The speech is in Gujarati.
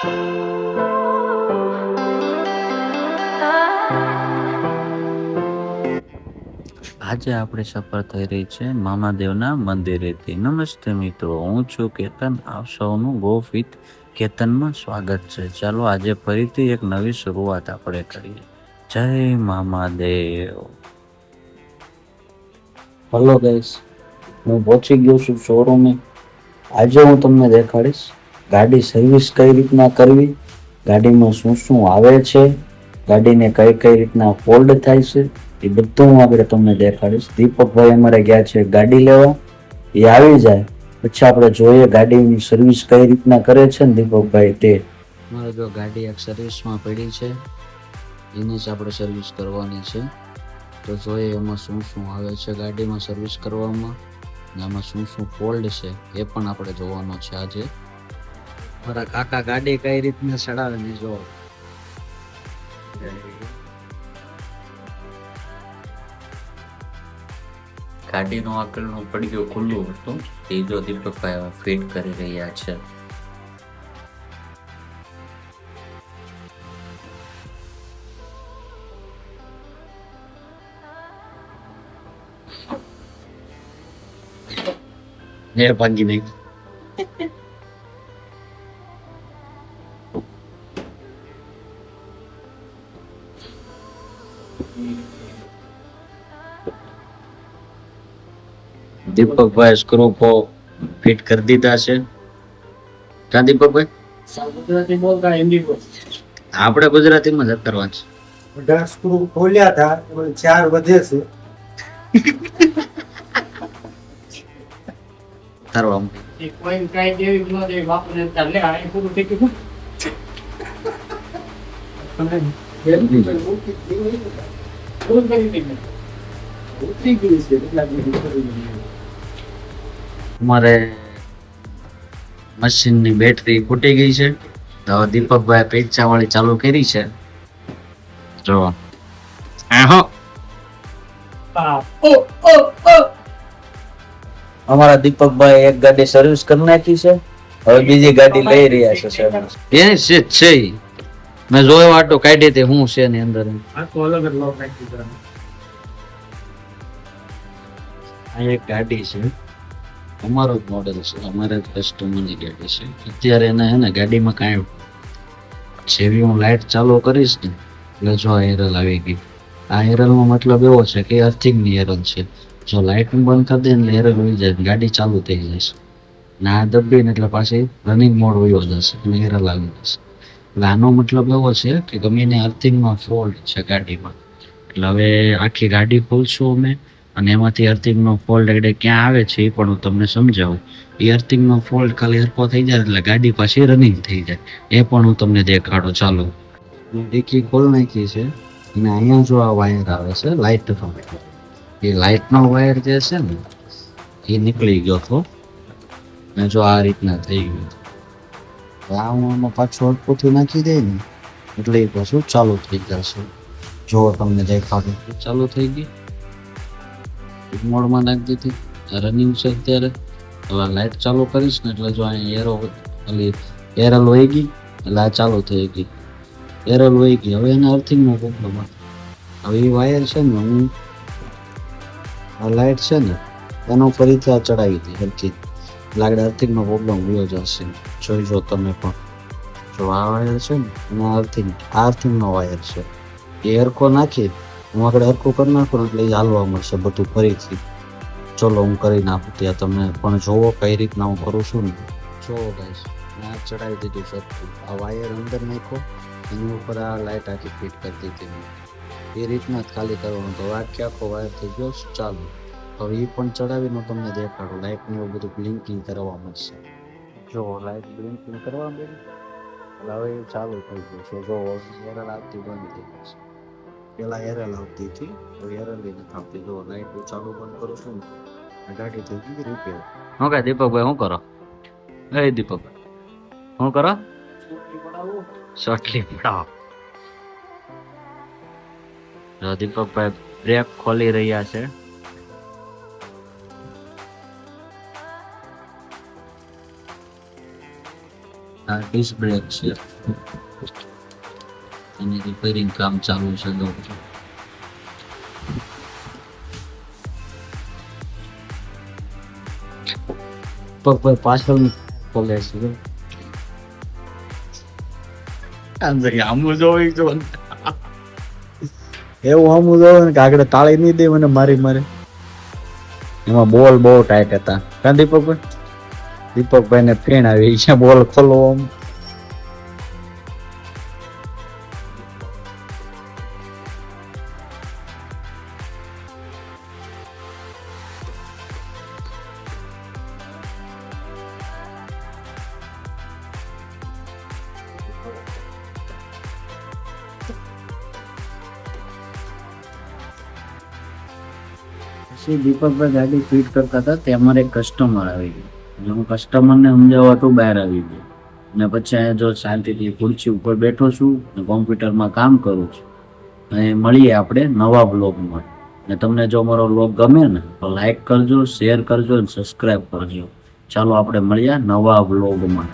આજે આપણી સફર થઈ રહી છે મામાદેવના મંદિરેથી. નમસ્તે મિત્રો, હું છું કેતન. આપ સૌનું ગો વિથ કેતનમાં સ્વાગત છે. ચાલો આજે ફરીથી એક નવી શરૂઆત આપણે કરીએ. જય મામાદેવ. હલો ગાઈસ, હું પહોંચી ગયો છું શોરૂમે. આજે હું તમને દેખાડીશ ગાડી સર્વિસ કઈ રીતના કરવી, ગાડીમાં શું શું આવે છે, ગાડીને કઈ કઈ રીતના ફોલ્ડ થાય છે, એ બધું હું આપણે તમને દેખાડીશ. દીપકભાઈ અમારે ગયા છે ગાડી લેવા, એ આવી જાય પછી આપણે જોઈએ ગાડીની સર્વિસ કઈ રીતના કરે છે ને દીપકભાઈ તે. મારે જો ગાડી એક સર્વિસમાં પડી છે, એની જ આપણે સર્વિસ કરવાની છે. તો જોઈએ એમાં શું શું આવે છે ગાડીમાં સર્વિસ કરવામાં, ને આમાં શું શું ફોલ્ડ છે એ પણ આપણે જોવાનું છે આજે. મારા કાકા ગાડી કઈ રીતના ચડાવે ને જો. ગાડીનું આગળનું પડ્યું ખુલ્લું હતું, એ જો દીપકભાઈ ફિટ કરી રહ્યા છે. ભાગી નહીં. દીપકભાઈ સ્ક્રૂ ફિટ કરી દીધા છે. ક્યાં દીપકભાઈ? ગુજરાતી બોલતા હિન્દી બોલ. આપણે ગુજરાતીમાં જ કરવાનું છે. 18 સ્ક્રૂ ખોલ્યા હતા, 4 વધે છે. તારો આમ એક કોઈ કાઈ દેવી ન દે બાપને ચાલે આ પૂરું થઈ ગયું. અમારે મશીનની બેટરી ફૂટી ગઈ છે, તો દીપકભાઈ પૈસા વાળી ચાલુ કરી છે. જો અમારા દીપકભાઈ એક ગાડી સર્વિસ કરી નાખી છે, હવે બીજી ગાડી લઈ રહ્યા છે સર્વિસ. એ છે મેં જોયો આટો કાઢી તે હું છે ની અંદર. આ તો અલગ જ લોક નાખી છે. આ એક ગાડી છે, અમારો જ મોડેલ છે, અમારે કસ્ટમરની ગાડી છે. અત્યારે એને હે ને ગાડીમાં કાંઈ જેવી હું લાઇટ ચાલુ કરીશ ને એટલે જો એરર આવી ગઈ. આ એરરનો મતલબ એવો છે કે અર્થિંગની એરર છે. જો લાઇટ બંધ કરી દે એટલે એરર હોઈ જાય, ગાડી ચાલુ થઈ જશે. ને આ દબીને એટલે પાછી રનિંગ મોડ વયો જશે અને એરર આવી જશે. એટલે આનો મતલબ એવો છે કે ગમે એને અર્થિંગમાં ફોલ્ટ છે ગાડીમાં. એટલે હવે આખી ગાડી ખોલશું અમે અને એમાંથી અર્થિંગનો ફોલ્ટ એટલે ક્યાં આવે છે એ પણ હું તમને સમજાવું. એ અર્થિંગનો ફોલ્ટ ખાલી હરખો થઈ જાય એટલે ગાડી પાછી રનિંગ થઈ જાય, એ પણ હું તમને દેખાડું. ચાલો, ડીકી ખોલ નાખી છે અને અહીંયા જો આ વાયર આવે છે લાઇટનો, એ લાઇટનો વાયર જે છે ને એ નીકળી ગયો હતો ને જો આ રીતના થઈ ગયું. આ હું આમાં પાછું હરખુંથી નાખી દે ને એટલે એ પાછું ચાલુ થઈ જશે. જો તમને દેખાડું ચાલુ થઈ ગઈ, મોડમાં નાખી દીધી, રનિંગ છે અત્યારે. હવે લાઇટ ચાલુ કરીશ ને એટલે જો અહીંયા એરો ખાલી એરલ વહી ગઈ એટલે આ ચાલુ થઈ ગઈ. એરલ વહી ગઈ, હવે એને અર્થિંગનો પ્રોબ્લેમ. હવે એ વાયર છે ને હું આ લાઇટ છે ને એનો ફરીથી આ ચડાવી હતી હરખી, લાગડે અર્થિંગનો પ્રોબ્લેમ વયો જશે. જોઈ જો તમે પણ, જો આ વાયર છે ને એના અર્થિંગનો વાયર છે, એ હરખો નાખી હું આગળ હરખું કરી નાખું એટલે એ હાલવા મળશે બધું ફરીથી. ચલો હું કરી નાખું ત્યાં તમે પણ જોવો કઈ રીતના હું કરું છું ને. જોવો ગાઈસ, મેં આ ચડાવી દીધું સરખું. આ વાયર અંદર નાખો, એની ઉપર આ લાઇટ આખી ફિટ કરી દીધી. એ રીતના જ ખાલી કરવાનું. તો આખો વાયર થઈ ગયો ચાલુ. હવે એ પણ ચડાવીને તમને દેખાડું. લાઇટને એવું બધું બ્લિંકિંગ કરવા મળશે. જો લાઇટ બ્લિંકિંગ કરવા મળી એટલે હવે એ ચાલુ થઈ ગયું છે. જો એરર આવતી બંધ થઈ ગઈ છે. પેલા એરર આવતી હતી, હવે એરર નથી આવતી. જો લાઇટ ચાલુ બંધ કરું છું ને ગાડી થઈ ગઈ રિપેર. શું કહે દીપકભાઈ, શું કરો? એ દીપકભાઈ શું કરો? ચોટલી પડાવો. દીપકભાઈ બ્રેક ખોલી રહ્યા છે. આ ડિસ્ક બ્રેક છે અને રિપેરિંગ કામ ચાલુ છે તો પગ પર પાછળ ખોલે છે એવું હમું જોવે ને કે આગળ તાળી નહીં દે મને મારી મારે એમાં બોલ બહુ ટાઈટ હતા કા દીપકભાઈ ને ફેણ આવી છે બોલ ખોલવો આમ. પછી દીપકભાઈ ગાડી ફિટ કરતા હતા તે અમારે એક કસ્ટમર આવી ગયો એટલે હું કસ્ટમરને સમજાવવા તો બહાર આવી ગયો અને પછી અહીંયા જો શાંતિથી ખુરશી ઉપર બેઠો છું અને કોમ્પ્યુટરમાં કામ કરું છું અને મળીએ આપણે નવા બ્લોગમાં અને તમને જો મારો બ્લોગ ગમે ને તો લાઈક કરજો શેર કરજો અને સબસ્ક્રાઈબ કરજો ચાલો આપણે મળીએ નવા બ્લોગમાં.